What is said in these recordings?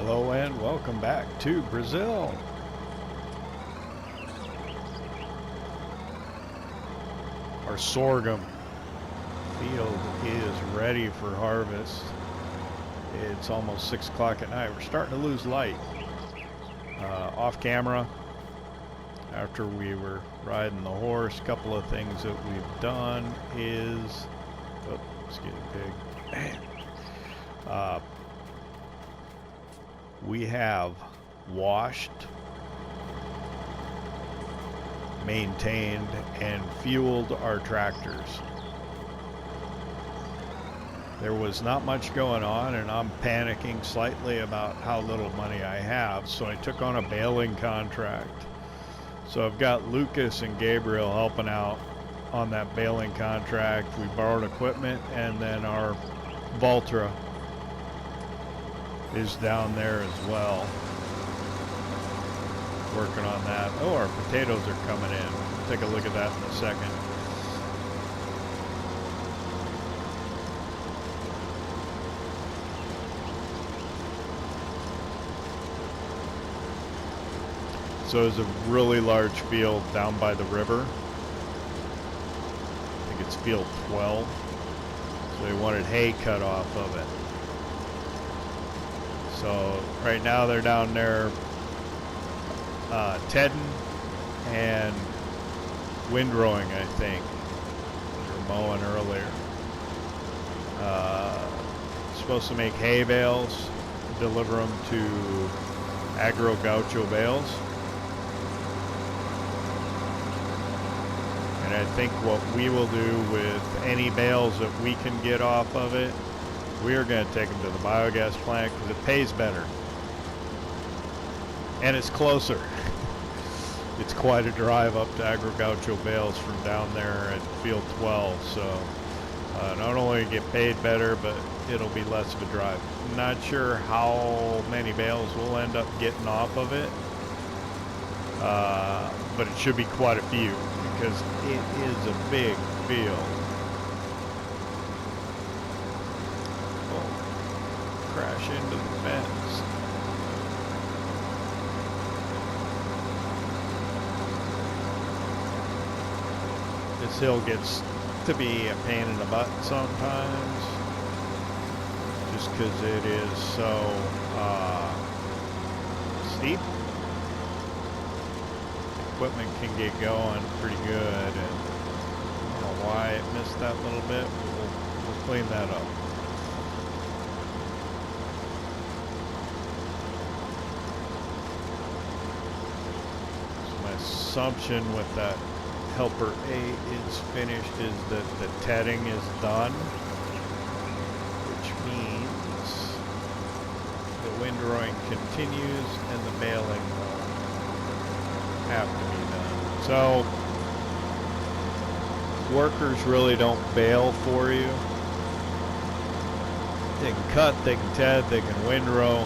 Hello and welcome back to Brazil. Our sorghum field is ready for harvest. It's almost 6 o'clock at night. We're starting to lose light. Off camera, after we were riding the horse, a couple of things that we've done is, oh, it's getting big. We have washed, maintained, and fueled our tractors. There was not much going on, and I'm panicking slightly about how little money I have, so I took on a baling contract. So I've got Lucas and Gabriel helping out on that baling contract. We borrowed equipment, and then our Valtra is down there as well, working on that. Oh, our potatoes are coming in. We'll take a look at that in a second. So there's a really large field down by the river. I think it's field 12. So they wanted hay cut off of it. So right now they're down there tedding and windrowing, I think. They were mowing earlier. Supposed to make hay bales, deliver them to Agro bales. And I think what we will do with any bales that we can get off of it, we are going to take them to the biogas plant because it pays better. And it's closer. It's quite a drive up to Agro bales from down there at field 12. So not only get paid better, but it'll be less of a drive. I'm not sure how many bales we'll end up getting off of it. But it should be quite a few because it is a big field. Crash into the fence. This hill gets to be a pain in the butt sometimes, just because it is so steep. Equipment can get going pretty good, and I don't know why it missed that little bit, but we'll clean that up. Assumption with that helper A is finished is that the tedding is done, which means the windrowing continues and the baling will have to be done. So workers really don't bale for you. They can cut, they can ted, they can windrow.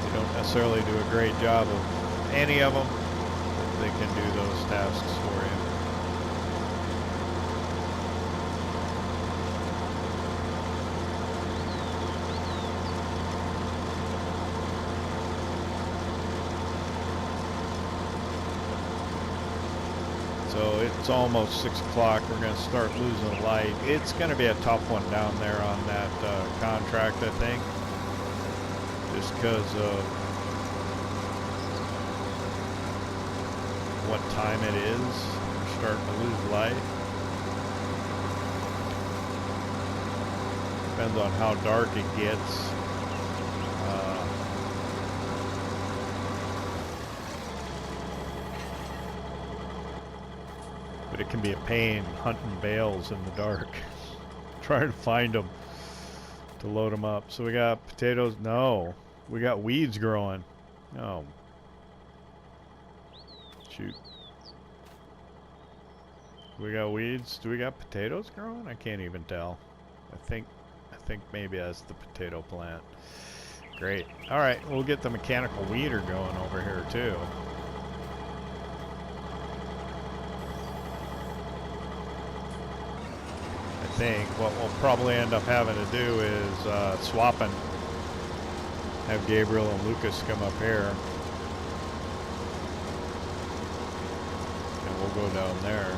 They don't necessarily do a great job of any of them. They can do those tasks for you. So it's almost 6 o'clock. We're going to start losing light. It's going to be a tough one down there on that contract, I think, just because of what time it is. We're starting to lose light. Depends on how dark it gets. But it can be a pain hunting bales in the dark. Trying to find them to load them up. So we got potatoes. No, we got weeds growing. Oh. Shoot. We got weeds. Do we got potatoes growing? I can't even tell. I think maybe that's the potato plant. Great. All right, we'll get the mechanical weeder going over here too. think what we'll probably end up having to do is swapping have Gabriel and Lucas come up here. And we'll go down there.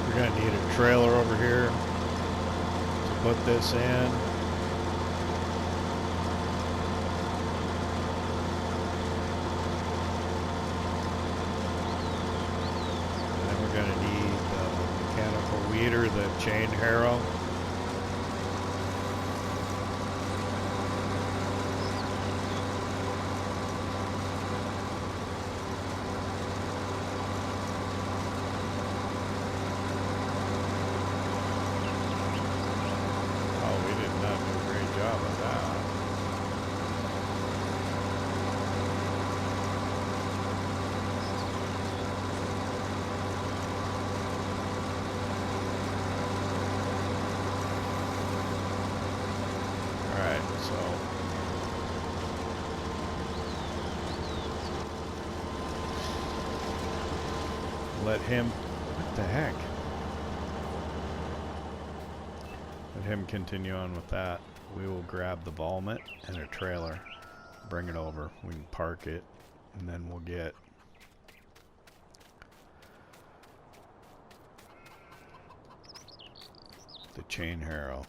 We're gonna need a trailer over here to put this in. And then we're gonna need the mechanical weeder, the chain harrow. Let him, what the heck? Let him continue on with that. We will grab the Valmet and a trailer, bring it over. We can park it, and then we'll get the chain harrow.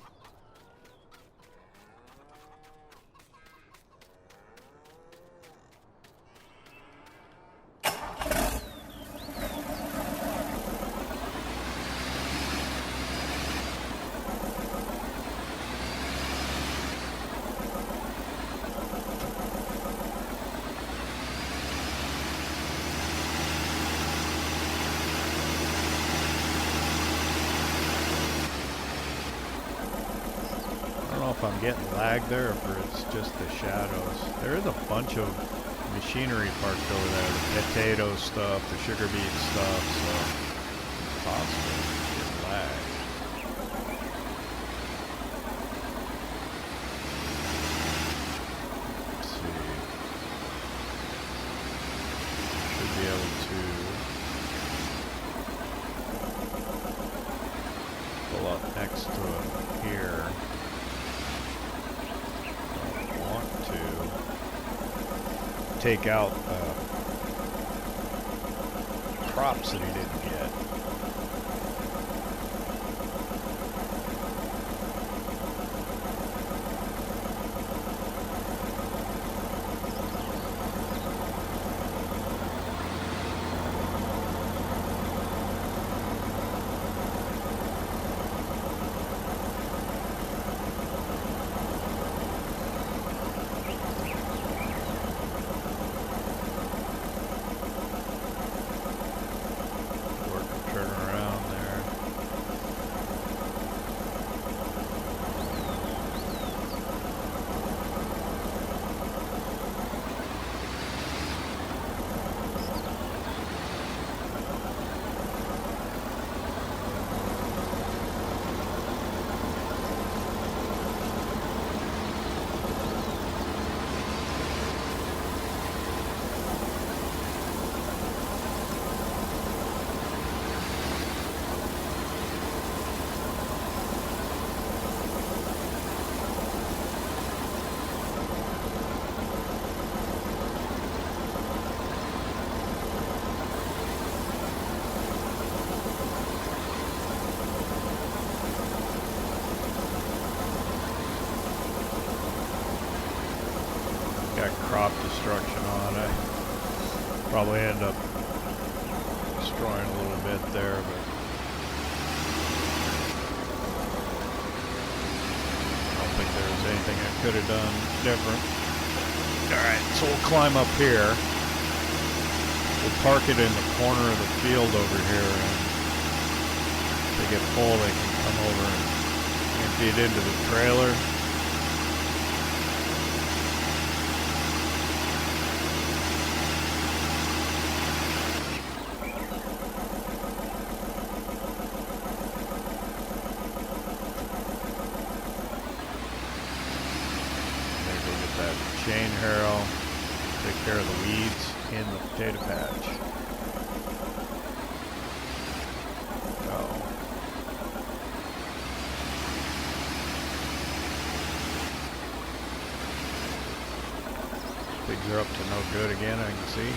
If I'm getting lag there or if it's just the shadows. There is a bunch of machinery parked over there, the potato stuff, the sugar beet stuff, so it's possible to get lag. Let's see. Should be able to pull up next to him here. Take out crops that he didn't get. crop destruction on it. Probably end up destroying a little bit there, but I don't think there was anything I could have done different. Alright, so we'll climb up here. We'll park it in the corner of the field over here, and if they get full, they can come over and empty it into the trailer. Chain harrow, take care of the weeds in the potato patch. Oh. Pigs are up to no good again, I can see.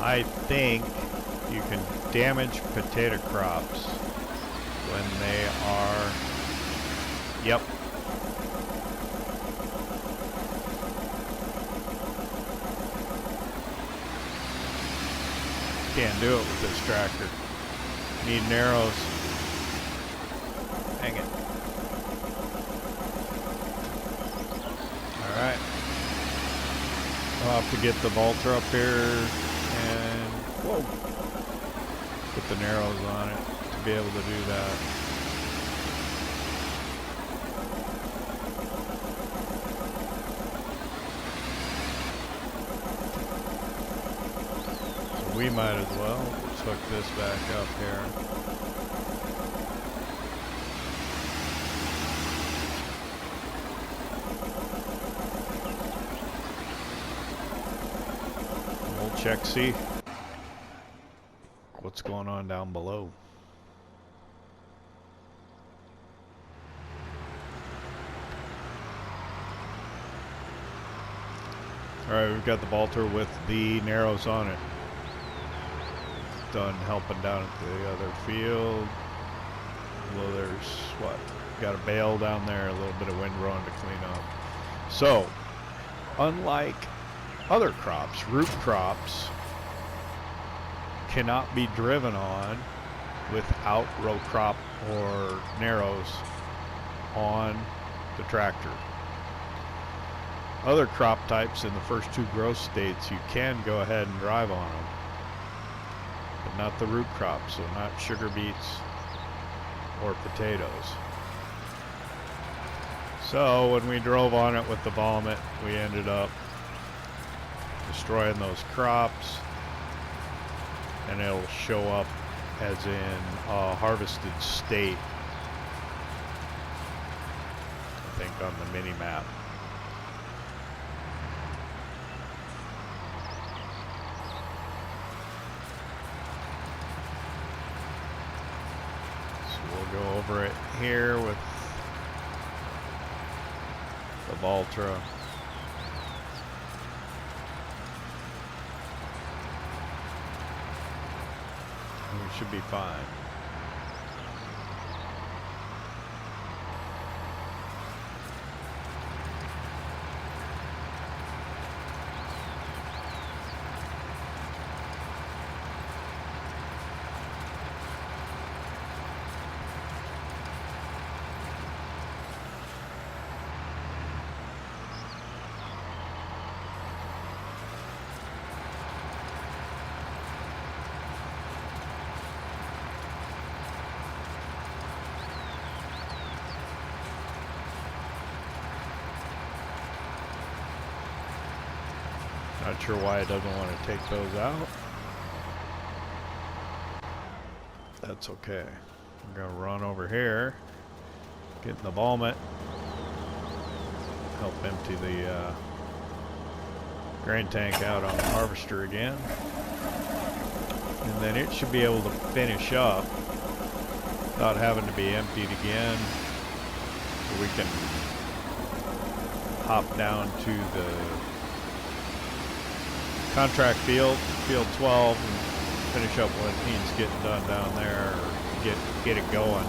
I think you can damage potato crops when they are, yep. Can't do it with this tractor. Need narrows. Dang it. Alright. I'll have to get the Valtra up here. And whoa, put the narrows on it to be able to do that. So we might as well just hook this back up here. Check, see what's going on down below. Alright, we've got the Valtra with the narrows on it. Done helping down at the other field. Although there's, what, got a bale down there, a little bit of windrow to clean up. So, unlike other crops, root crops cannot be driven on without row crop or narrows on the tractor. Other crop types in the first two growth states, you can go ahead and drive on them, but not the root crops, so not sugar beets or potatoes. So when we drove on it with the vomit, we ended up destroying those crops, and it'll show up as in a harvested state, I think, on the mini map. So we'll go over it here with the Valtra. We should be fine. Not sure why it doesn't want to take those out. That's okay. I'm gonna run over here, get in the Balmet, help empty the grain tank out on the harvester again, and then it should be able to finish up without having to be emptied again. So we can hop down to the contract field, field 12, and finish up what needs getting done down there, or get it going.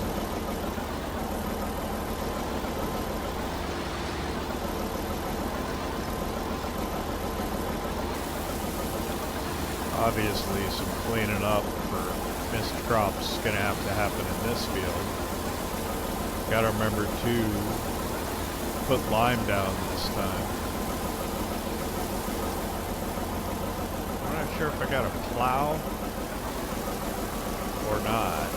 Obviously, some cleaning up for missed crops is going to have to happen in this field. Got to remember to put lime down this time. I'm not sure if I got a plow or not.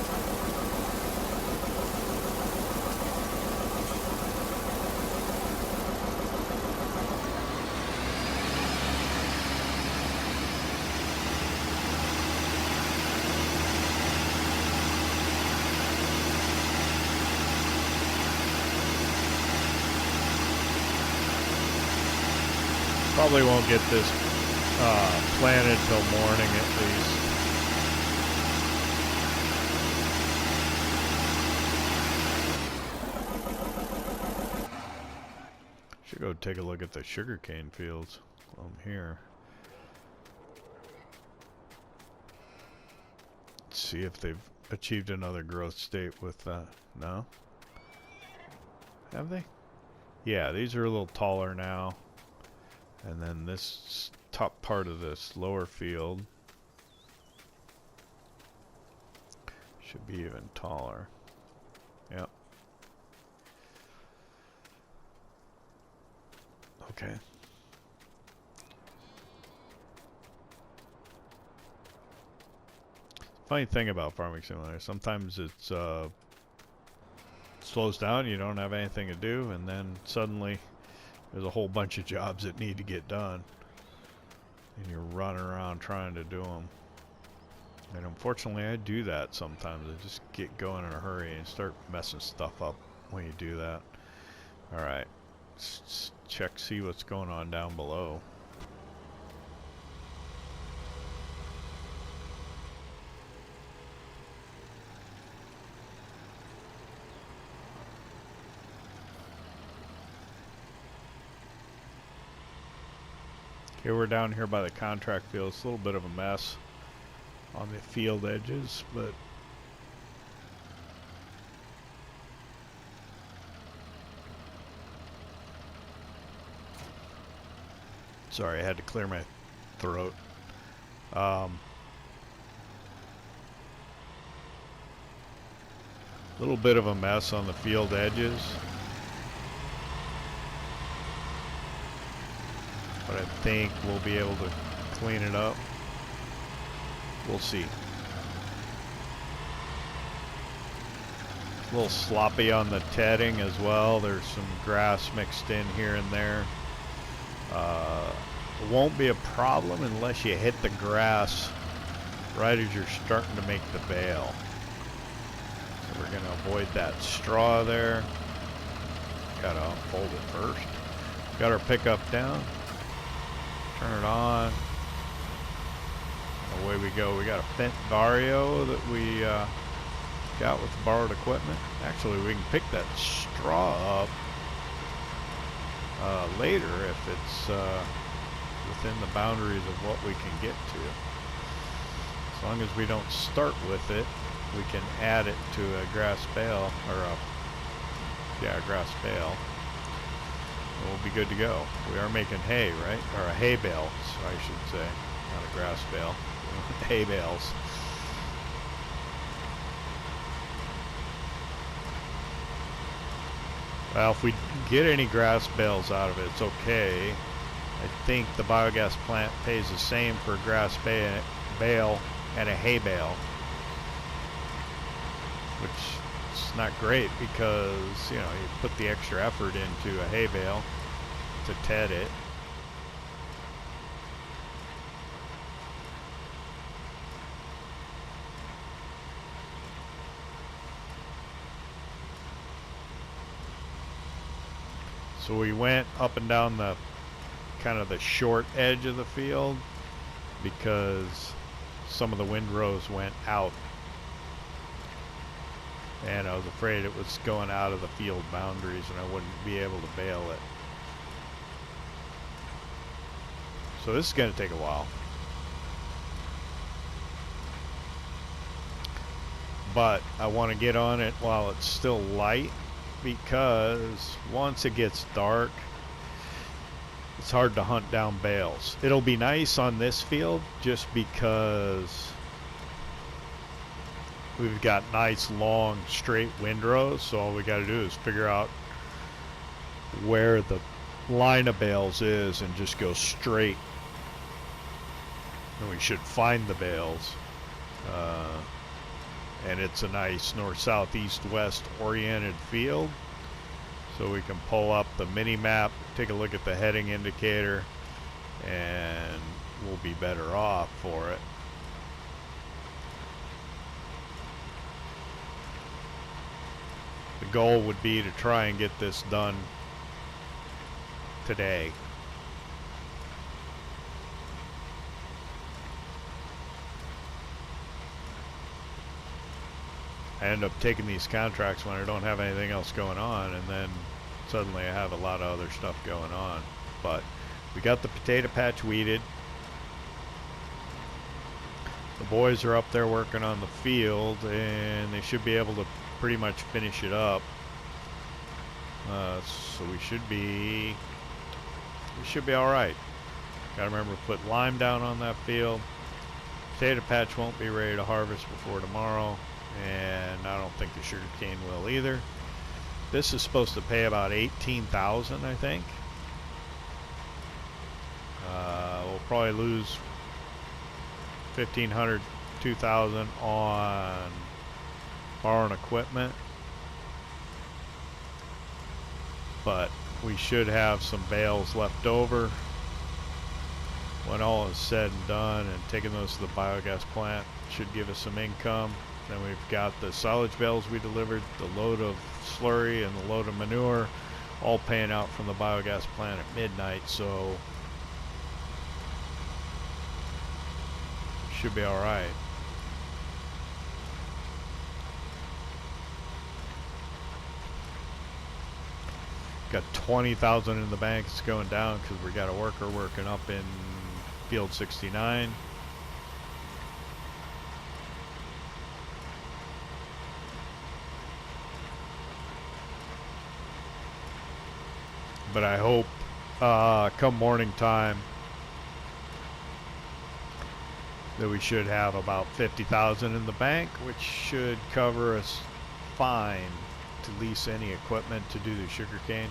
Probably won't get this planted till morning at least. Should go take a look at the sugarcane fields while I'm here. Let's see if they've achieved another growth state with that. No? Have they? Yeah, these are a little taller now. And then this top part of this lower field should be even taller. Yep. Okay. Funny thing about Farming Simulator, sometimes it's slows down, you don't have anything to do, and then suddenly there's a whole bunch of jobs that need to get done, and you're running around trying to do them. And unfortunately, I do that sometimes. I just get going in a hurry and start messing stuff up when you do that. All right, let's check, see what's going on down below. Okay, we're down here by the contract field. It's a little bit of a mess on the field edges, but sorry, I had to clear my throat. Little bit of a mess on the field edges, but I think we'll be able to clean it up. We'll see. A little sloppy on the tedding as well. There's some grass mixed in here and there. It won't be a problem unless you hit the grass right as you're starting to make the bale. So we're going to avoid that straw there. Got to unfold it first. Got our pickup down. Turn it on. Away we go. We got a Fendt Vario that we got with the borrowed equipment. Actually, we can pick that straw up later if it's within the boundaries of what we can get to. As long as we don't start with it, we can add it to a grass bale, or a grass bale. We'll be good to go. We are making hay, right? Or a hay bale, I should say. Not a grass bale. Hay bales. Well, if we get any grass bales out of it, it's okay. I think the biogas plant pays the same for a grass bale and a hay bale, which is not great because, you know, you put the extra effort into a hay bale to ted it. So we went up and down the kind of the short edge of the field because some of the windrows went out, and I was afraid it was going out of the field boundaries and I wouldn't be able to bale it. So this is going to take a while. But I want to get on it while it's still light, because once it gets dark, it's hard to hunt down bales. It'll be nice on this field just because we've got nice long straight windrows, so all we got to do is figure out where the line of bales is and just go straight, and we should find the bales. And it's a nice north, south, east, west oriented field, so we can pull up the mini map, take a look at the heading indicator, and we'll be better off for it. The goal would be to try and get this done today. I end up taking these contracts when I don't have anything else going on, and then suddenly I have a lot of other stuff going on. But we got the potato patch weeded. The boys are up there working on the field, and they should be able to pretty much finish it up. So we should be all right. Got to remember to put lime down on that field. Potato patch won't be ready to harvest before tomorrow, and I don't think the sugar cane will either. This is supposed to pay about $18,000, I think. We'll probably lose $1,500, $2,000 on borrowing equipment, but we should have some bales left over when all is said and done, and taking those to the biogas plant should give us some income. Then we've got the silage bales we delivered, the load of slurry and the load of manure, all paying out from the biogas plant at midnight, so should be all right. Got 20,000 in the bank. It's going down because we got a worker working up in field 69. But I hope come morning time that we should have about 50,000 in the bank, which should cover us fine to lease any equipment to do the sugar cane.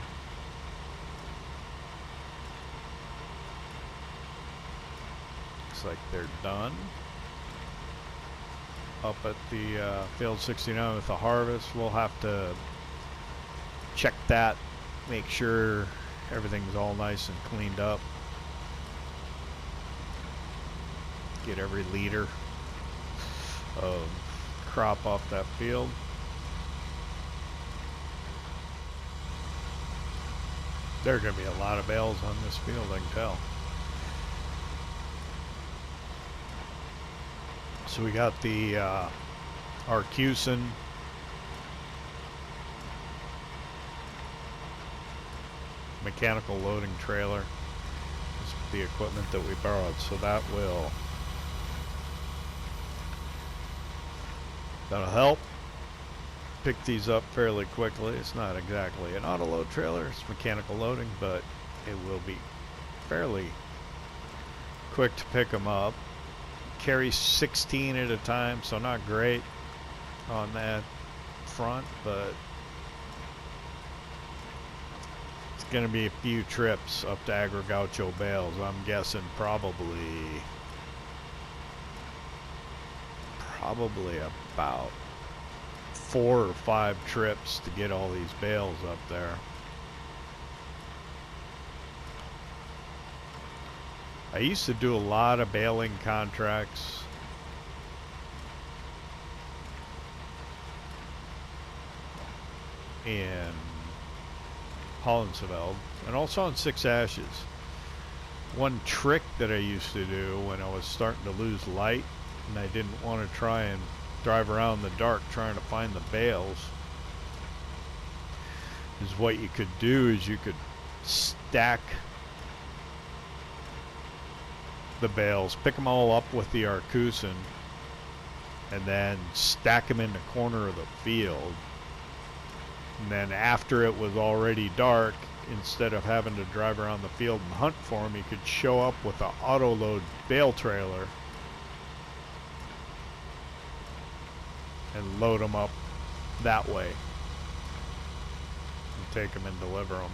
Looks like they're done up at the field 69 with the harvest. We'll have to check that, make sure everything's all nice and cleaned up, get every liter of crop off that field. There are going to be a lot of bales on this field, I can tell. So we got the Arcusin mechanical loading trailer. This is the equipment that we borrowed, so that'll help pick these up fairly quickly. It's not exactly an auto load trailer, it's mechanical loading, but it will be fairly quick to pick them up. Carries 16 at a time, so not great on that front, but it's going to be a few trips up to Agro Gaucho bales. I'm guessing probably about 4 or 5 trips to get all these bales up there. I used to do a lot of baling contracts in Hollandsveld, and also on 6 Ashes. One trick that I used to do when I was starting to lose light and I didn't want to try and drive around in the dark trying to find the bales, is what you could do is you could stack the bales, pick them all up with the Arcusin, and then stack them in the corner of the field. And then after it was already dark, instead of having to drive around the field and hunt for them, you could show up with an auto-load bale trailer and load them up that way and take them and deliver them.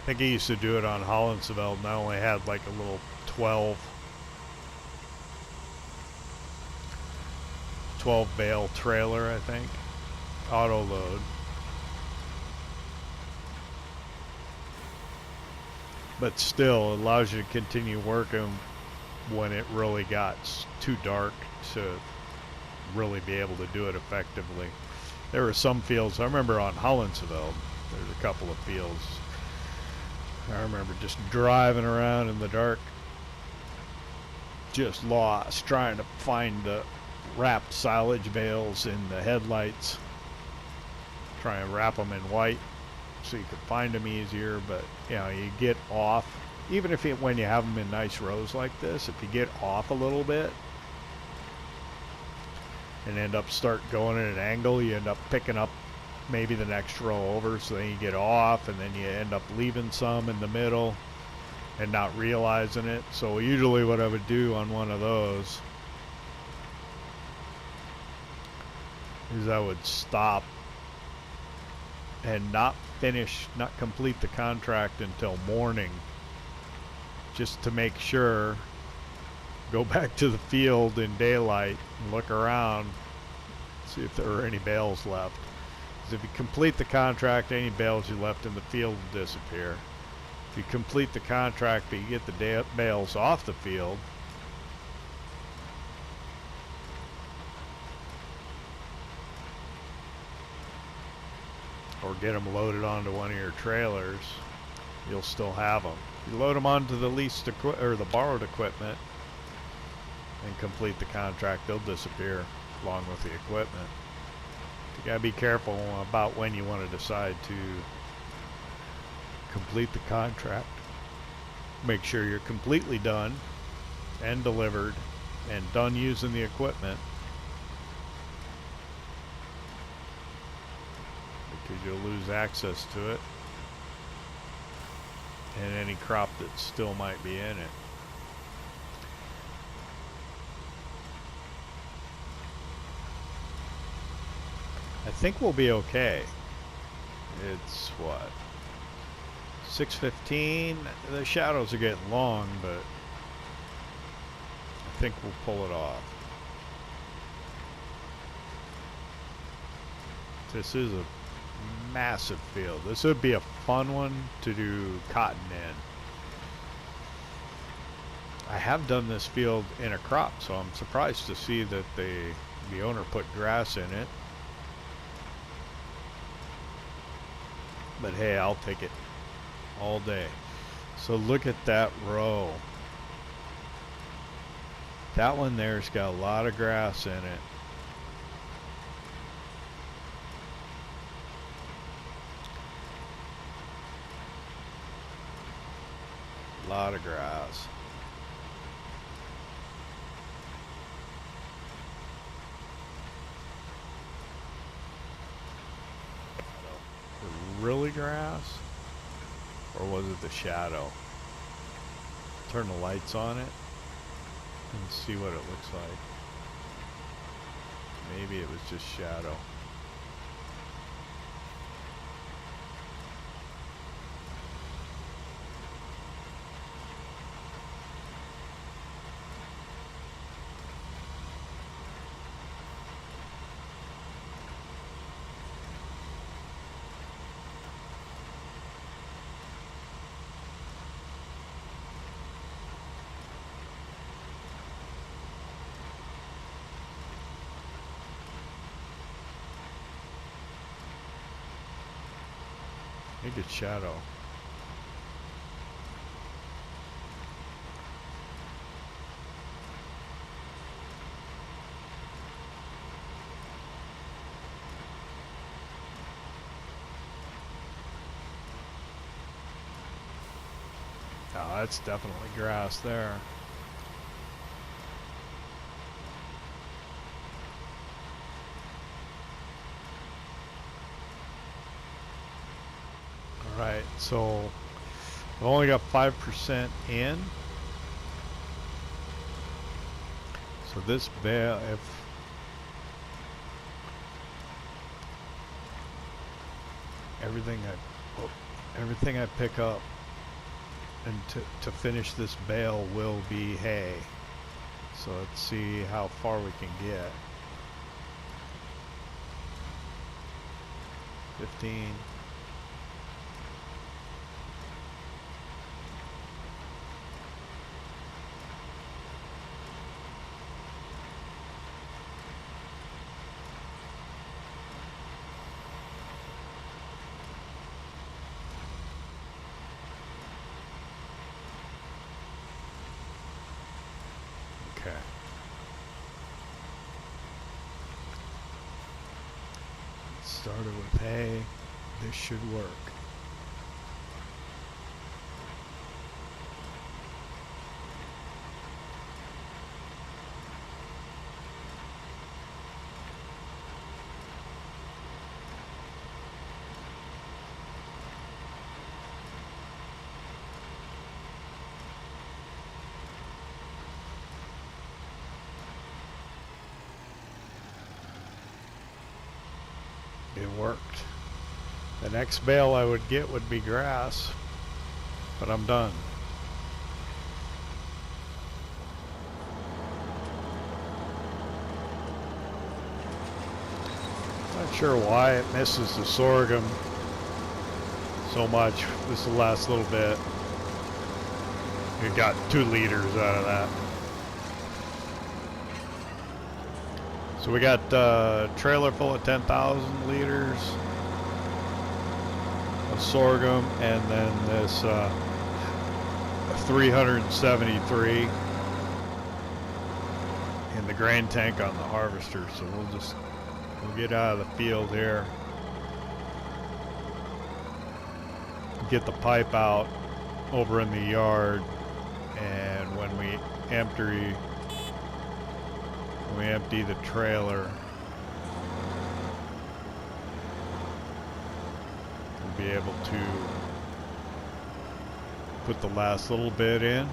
I think I used to do it on Hollandsveld, and I only had like a little 12 bale trailer, I think, auto load. But still, it allows you to continue working when it really got too dark to really be able to do it effectively. There were some fields, I remember on Hollandsveld, there's a couple of fields, I remember just driving around in the dark, just lost, trying to find the wrapped silage bales in the headlights, try and wrap them in white so you could find them easier. But you know, you get off, even if when you have them in nice rows like this, if you get off a little bit and start going at an angle, you end up picking up maybe the next row over, so then you get off and then you end up leaving some in the middle and not realizing it. So usually what I would do on one of those is I would stop and not complete the contract until morning, just to make sure, go back to the field in daylight and look around, see if there are any bales left. Because if you complete the contract, any bales you left in the field will disappear. If you complete the contract but you get the bales off the field, or get them loaded onto one of your trailers, you'll still have them. You load them onto the leased or the borrowed equipment and complete the contract, they'll disappear along with the equipment. You gotta be careful about when you want to decide to complete the contract. Make sure you're completely done and delivered and done using the equipment, because you'll lose access to it and any crop that still might be in it. I think we'll be okay. It's what, 6:15? The shadows are getting long, but I think we'll pull it off. This is a massive field. This would be a fun one to do cotton in. I have done this field in a crop, so I'm surprised to see that the owner put grass in it. But hey, I'll take it all day. So look at that row. That one there's got a lot of grass in it. A lot of grass. Really grass? Or was it the shadow? Turn the lights on it and see what it looks like. Maybe it was just shadow. Naked shadow. Oh, that's definitely grass there. Alright, so I've only got 5% in. So this bale, if everything I pick up and to finish this bale will be hay. So let's see how far we can get. 15. Okay. Started with hay. This should work. It worked. The next bale I would get would be grass, but I'm done. Not sure why it misses the sorghum so much. This is the last little bit. We got 2 liters out of that. So we got a trailer full of 10,000 liters of sorghum, and then this 373 in the grain tank on the harvester. So we'll get out of the field here, get the pipe out over in the yard, and when we empty the trailer, we'll be able to put the last little bit in.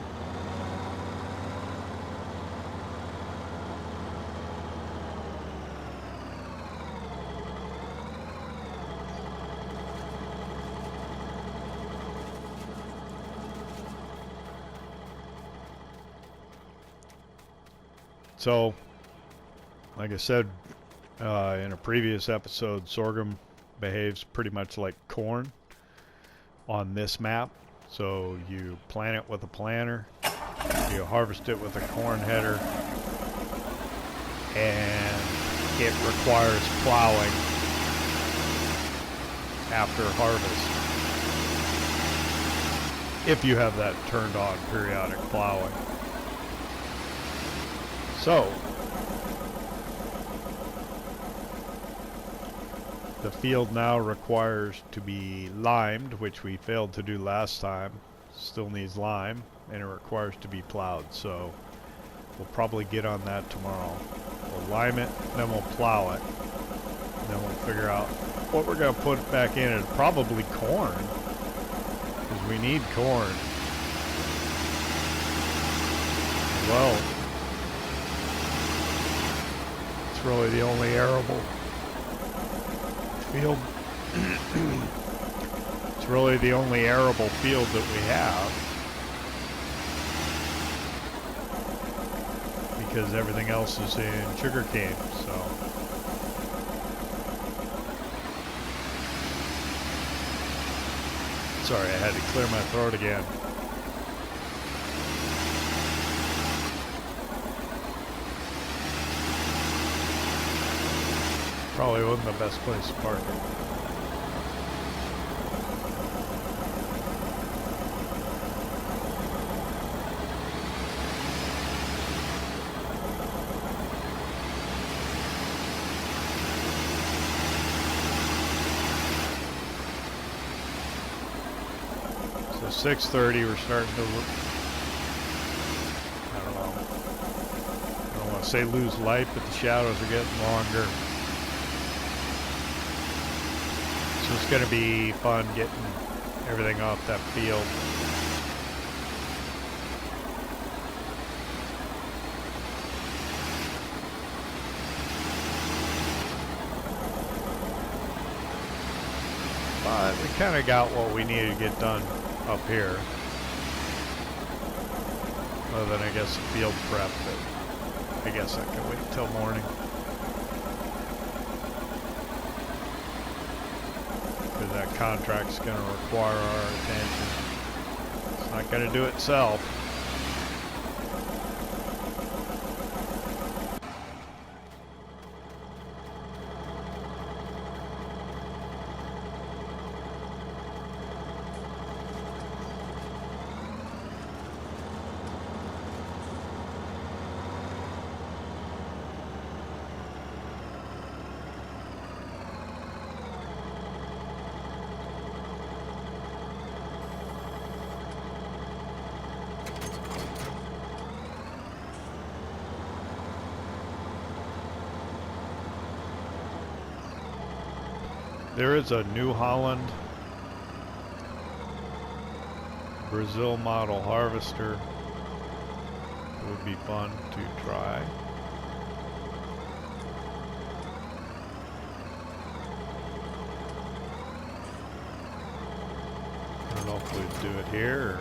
So, like I said in a previous episode, sorghum behaves pretty much like corn on this map. So you plant it with a planter, you harvest it with a corn header, and it requires plowing after harvest. If you have that turned on, periodic plowing. So, the field now requires to be limed, which we failed to do last time. Still needs lime, and it requires to be plowed. So we'll probably get on that tomorrow. We'll lime it, then we'll plow it, and then we'll figure out what we're going to put back in it. Probably corn, because we need corn. Well, it's really the only arable field. It's really the only arable field that we have, because everything else is in sugarcane. So sorry, I had to clear my throat again. Probably wasn't the best place to park it. 6:30 we're starting to, I don't want to say lose light, but the shadows are getting longer. So it's going to be fun getting everything off that field. But we kind of got what we needed to get done up here. Other than, I guess, the field prep, but I guess I can wait till morning. Because that contract's going to require our attention. It's not going to do itself. There is a New Holland Brazil model harvester. It would be fun to try. I don't know if we'd do it here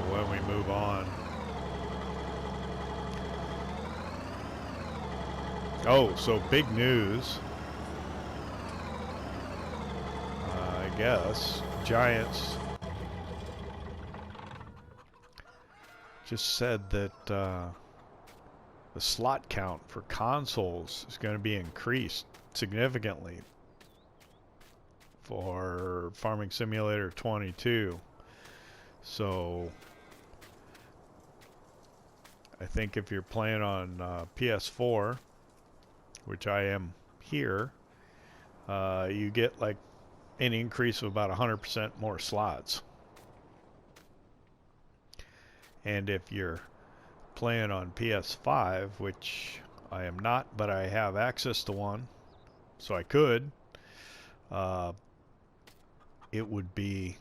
or when we move on. Oh, so big news. I guess Giants just said that the slot count for consoles is going to be increased significantly for Farming Simulator 22. So I think if you're playing on PS4, which I am here, you get like an increase of about 100% more slots. And if you're playing on PS5, which I am not, but I have access to one, so I could, it would be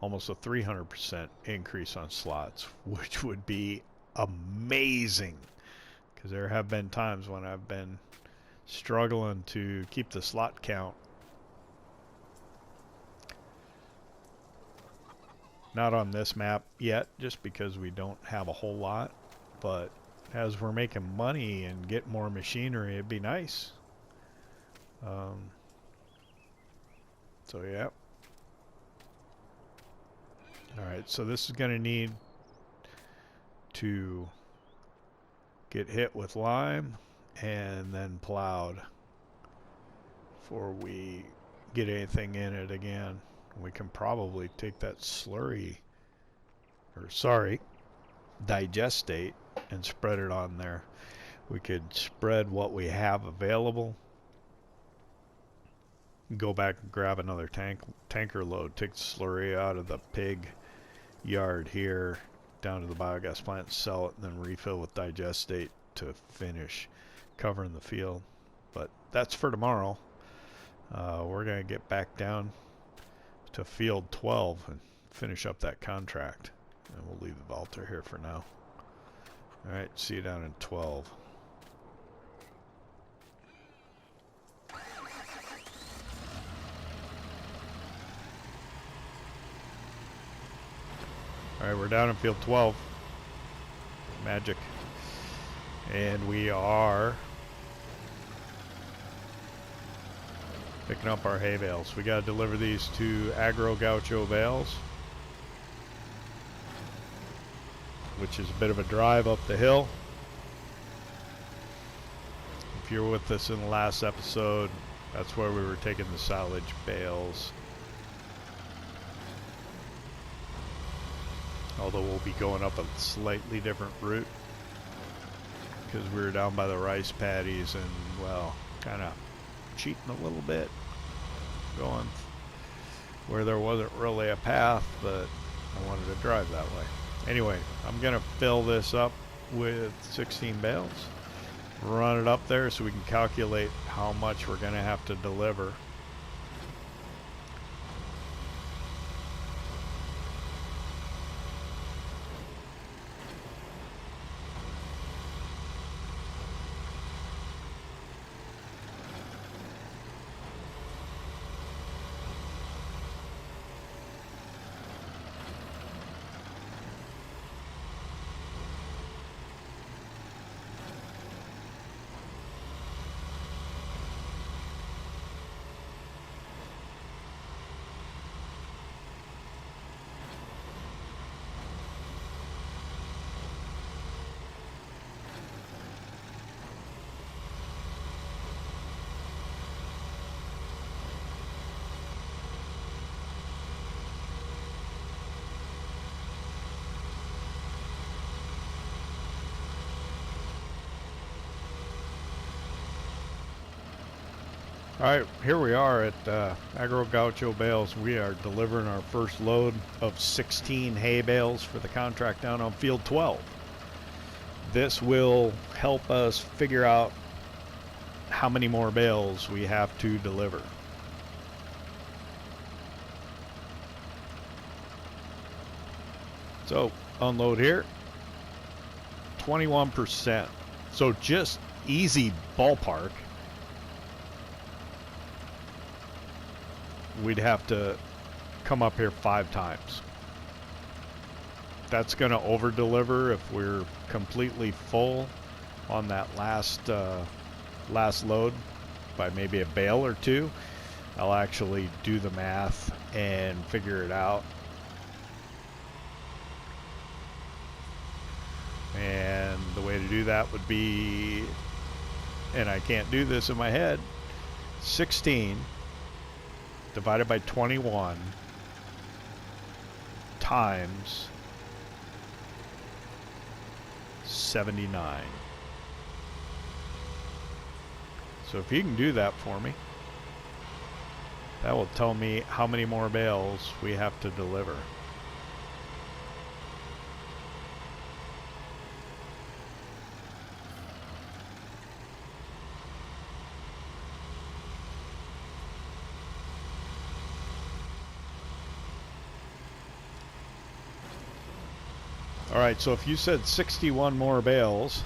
almost a 300% increase on slots, which would be amazing. Because there have been times when I've been struggling to keep the slot count. Not on this map yet, just because we don't have a whole lot. But as we're making money and get more machinery, it'd be nice. So yeah. Alright, so this is going to need to get hit with lime and then plowed before we get anything in it again. We can probably take that slurry, or sorry, digestate, and spread it on there. We could spread what we have available, go back and grab another tanker load, take the slurry out of the pig yard here down to the biogas plant, sell it, and then refill with digestate to finish covering the field. But that's for tomorrow. We're going to get back down to field 12 and finish up that contract, and we'll leave the Valter here for now. Alright, see you down in 12. Alright, we're down in field 12. Magic. And we are picking up our hay bales. We got to deliver these to Agro Gaucho bales, which is a bit of a drive up the hill. If you're with us in the last episode, that's where we were taking the silage bales. Although we'll be going up a slightly different route. because we were down by the rice paddies and, well, kind of cheating a little bit, going where there wasn't really a path, but I wanted to drive that way. Anyway, I'm gonna fill this up with 16 bales, run it up there so we can calculate how much we're gonna have to deliver. Alright, here we are at Agro Gaucho Bales. We are delivering our first load of 16 hay bales for the contract down on field 12. This will help us figure out how many more bales we have to deliver. So, unload here, 21%. So just easy ballpark, we'd have to come up here 5 times. That's going to over deliver if we're completely full on that last load by maybe a bale or 2. I'll actually do the math and figure it out. And the way to do that would be, and I can't do this in my head, 16 divided by 21 times 79. So if you can do that for me, that will tell me how many more bales we have to deliver. Alright, so if you said 61 more bales,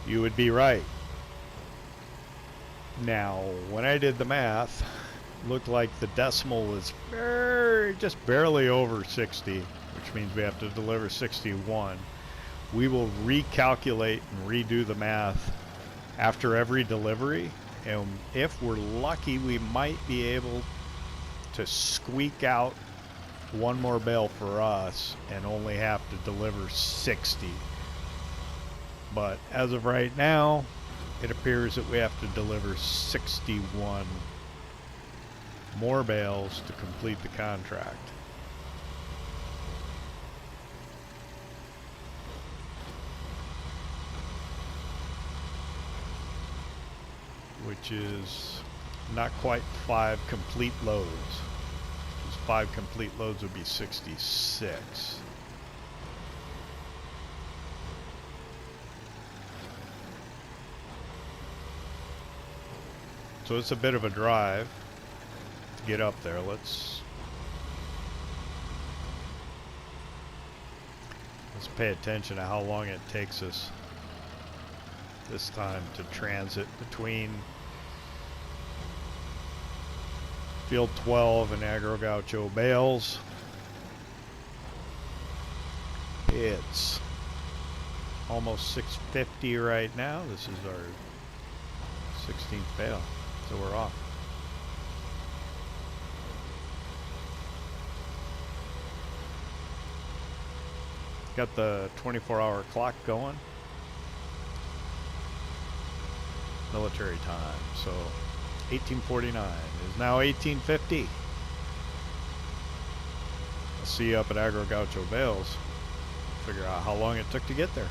you would be right. Now, when I did the math, looked like the decimal was just barely over 60, which means we have to deliver 61. We will recalculate and redo the math after every delivery, and if we're lucky, we might be able to squeak out one more bale for us and only have to deliver 60. But as of right now, it appears that we have to deliver 61 more bales to complete the contract. Which is not quite 5 complete loads. 5 complete loads would be 66. So it's a bit of a drive to get up there. Let's pay attention to how long it takes us this time to transit between Field 12 and Agro Gaucho Bales. It's almost 6:50 right now. This is our 16th bale, so we're off. Got the 24-hour clock going. Military time, so 1849 is now 1850. I'll see you up at Agro Gaucho Bales. figure out how long it took to get there.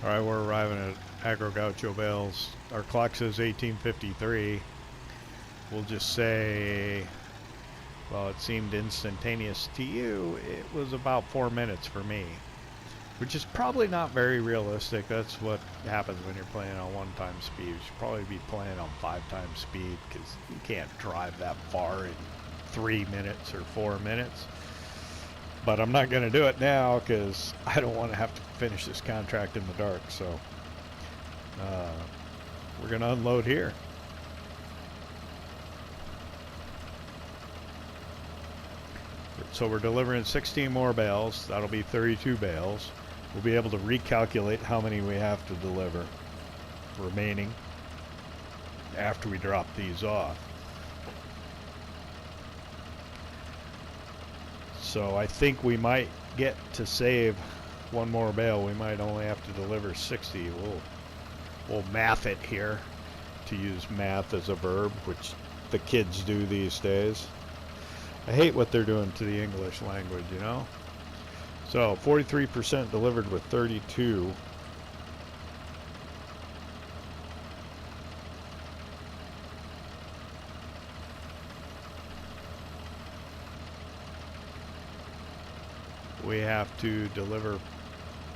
Alright, we're arriving at Agro Gaucho Bales. Our clock says 1853. We'll just say, well, it seemed instantaneous to you. It was about 4 minutes for me, which is probably not very realistic. That's what happens when you're playing on 1x speed. You should probably be playing on 5x speed, because you can't drive that far in 3 minutes or 4 minutes. But I'm not going to do it now because I don't want to have to finish this contract in the dark. So we're going to unload here. So we're delivering 16 more bales. That'll be 32 bales. We'll be able to recalculate how many we have to deliver remaining after we drop these off. So I think we might get to save one more bale. We might only have to deliver 60. We'll math it here, to use math as a verb, which the kids do these days. I hate what they're doing to the English language, you know? So 43% delivered with 32. We have to deliver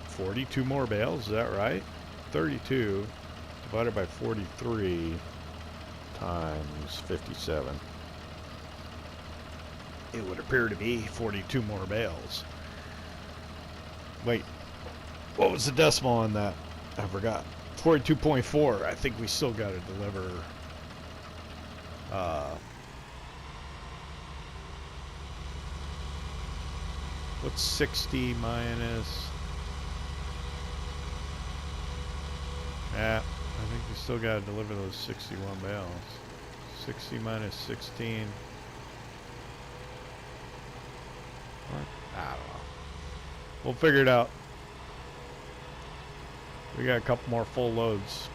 42 more bales, is that right? 32 divided by 43 times 57. It would appear to be 42 more bales. Wait, what was the decimal on that? I forgot. 42.4. I think we still got to deliver what's 60 minus? Yeah, I think we still got to deliver those 61 bales. 60 minus 16. What? I don't know. We'll figure it out. We got a couple more full loads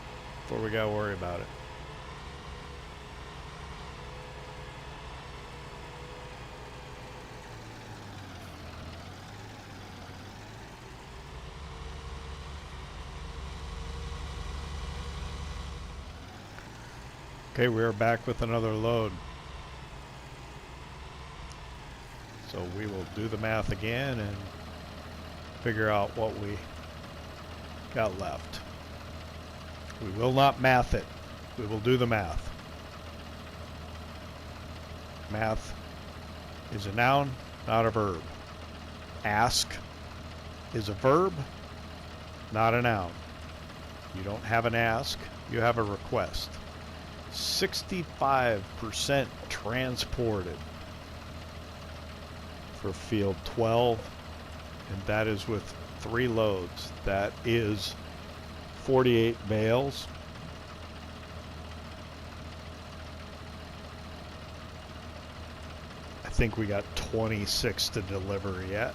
before we got to worry about it. Okay, we're back with another load. So we will do the math again and figure out what we got left. We will not math it. We will do the math. Math is a noun, not a verb. Ask is a verb, not a noun. You don't have an ask, you have a request. 65% transported for field 12, and that is with 3 loads. That is 48 bales. I think we got 26 to deliver yet.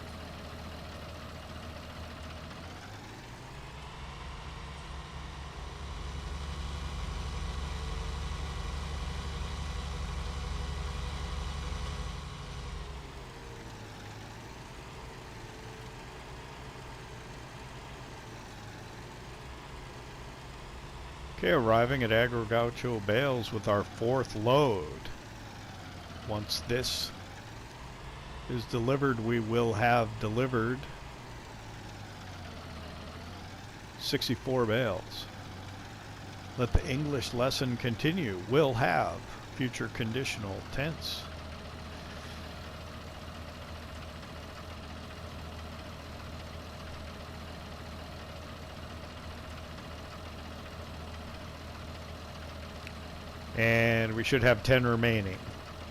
Okay, arriving at Agro Gaucho Bales with our 4th load. Once this is delivered, we will have delivered 64 bales. Let the English lesson continue. Will have future conditional tense. And we should have 10 remaining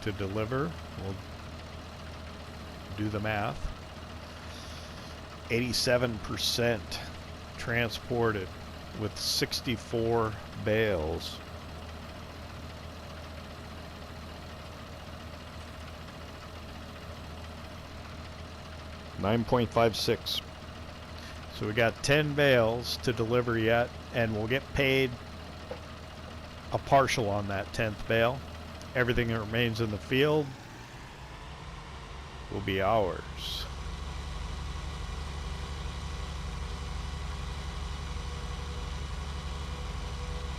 to deliver. We'll do the math. 87% transported with 64 bales. 9.56. So we got 10 bales to deliver yet, and we'll get paid a partial on that 10th bale. Everything that remains in the field will be ours.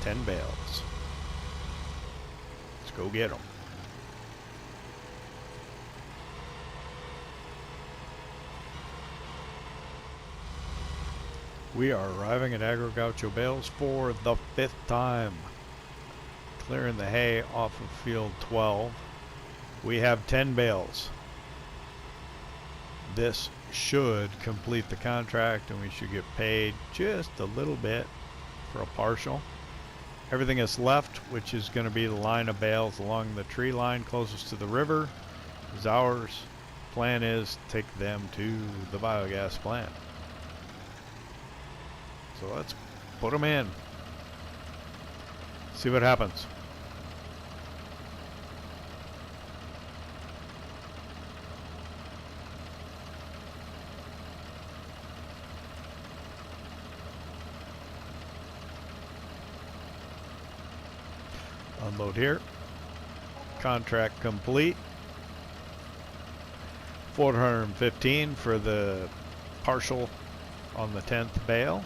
Ten bales. Let's go get them. We are arriving at Agro Gaucho Bales for the 5th time. Clearing the hay off of field 12. We have 10 bales. This should complete the contract and we should get paid just a little bit for a partial. Everything that's left, which is going to be the line of bales along the tree line closest to the river, is ours. Plan is to take them to the biogas plant. So let's put them in. See what happens. Unload here. Contract complete. 415 for the partial on the 10th bale.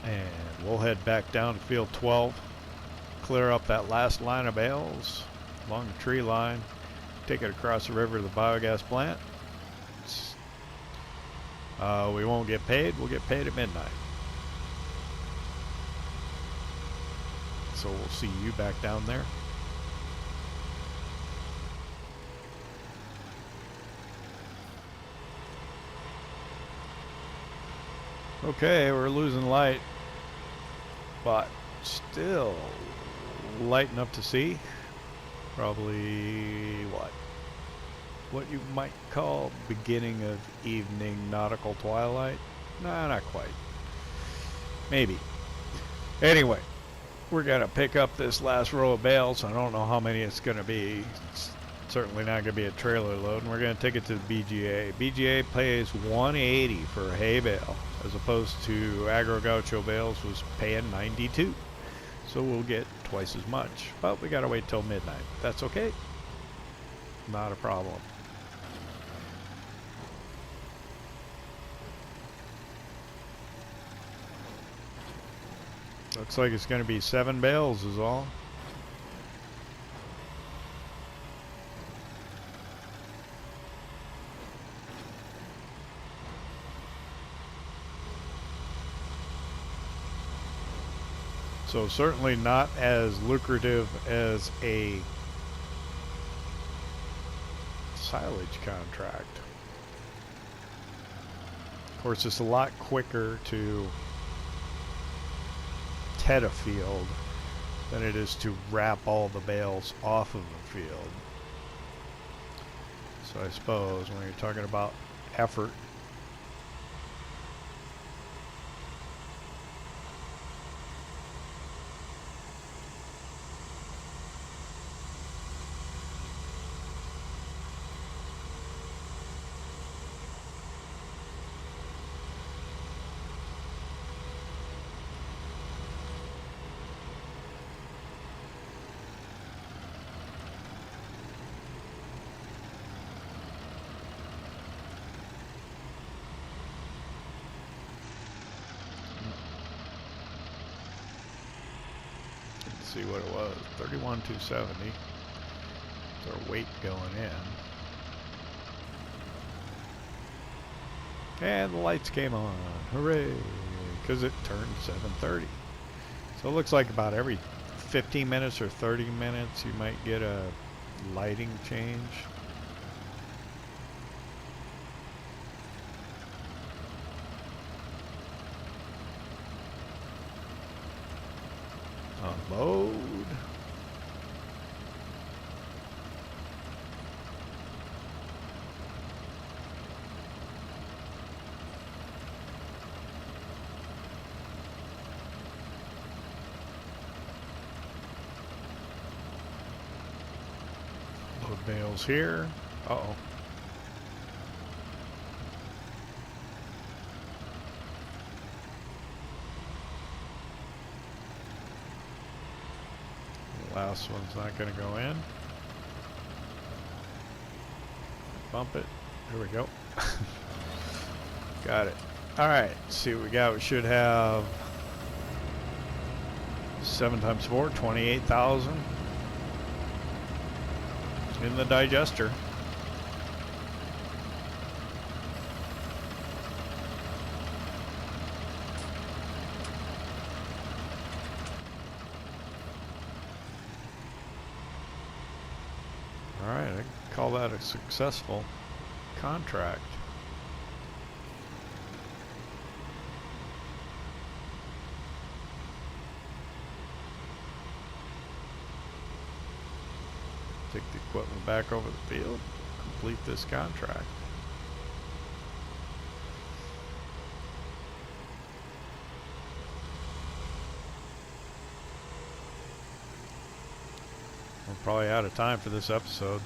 And we'll head back down to field 12. Clear up that last line of bales along the tree line. Take it across the river to the biogas plant. We won't get paid. We'll get paid at midnight. So we'll see you back down there. Okay, we're losing light, but still light enough to see. Probably what you might call beginning of evening nautical twilight. Nah, not quite. Maybe. Anyway, we're gonna pick up this last row of bales. I don't know how many it's gonna be. It's certainly not gonna be a trailer load, and we're gonna take it to the BGA. BGA pays $180 for a hay bale, as opposed to Agro Gaucho Bales was paying $92. So we'll get twice as much, but we gotta wait till midnight. That's okay. Not a problem. Looks like it's going to be 7 bales is all. So certainly not as lucrative as a silage contract. Of course, it's a lot quicker to head a field than it is to wrap all the bales off of a field. So I suppose when you're talking about effort, see what it was, 31,270. It's our weight going in. And the lights came on. Hooray! Because it turned 7:30. So it looks like about every 15 minutes or 30 minutes you might get a lighting change. Unload. Signals here. Uh-oh. The last one's not going to go in. Bump it. There we go. Got it. Alright, see what we got. We should have 7 times 4, 28,000 in the digester. Alright, I can call that a successful contract. Take the equipment back over the field, complete this contract. We're probably out of time for this episode.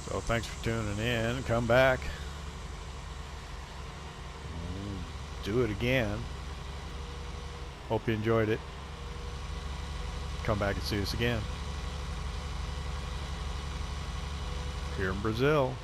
So thanks for tuning in. Come back. Do it again. Hope you enjoyed it. Come back and see us again. Here in Brazil.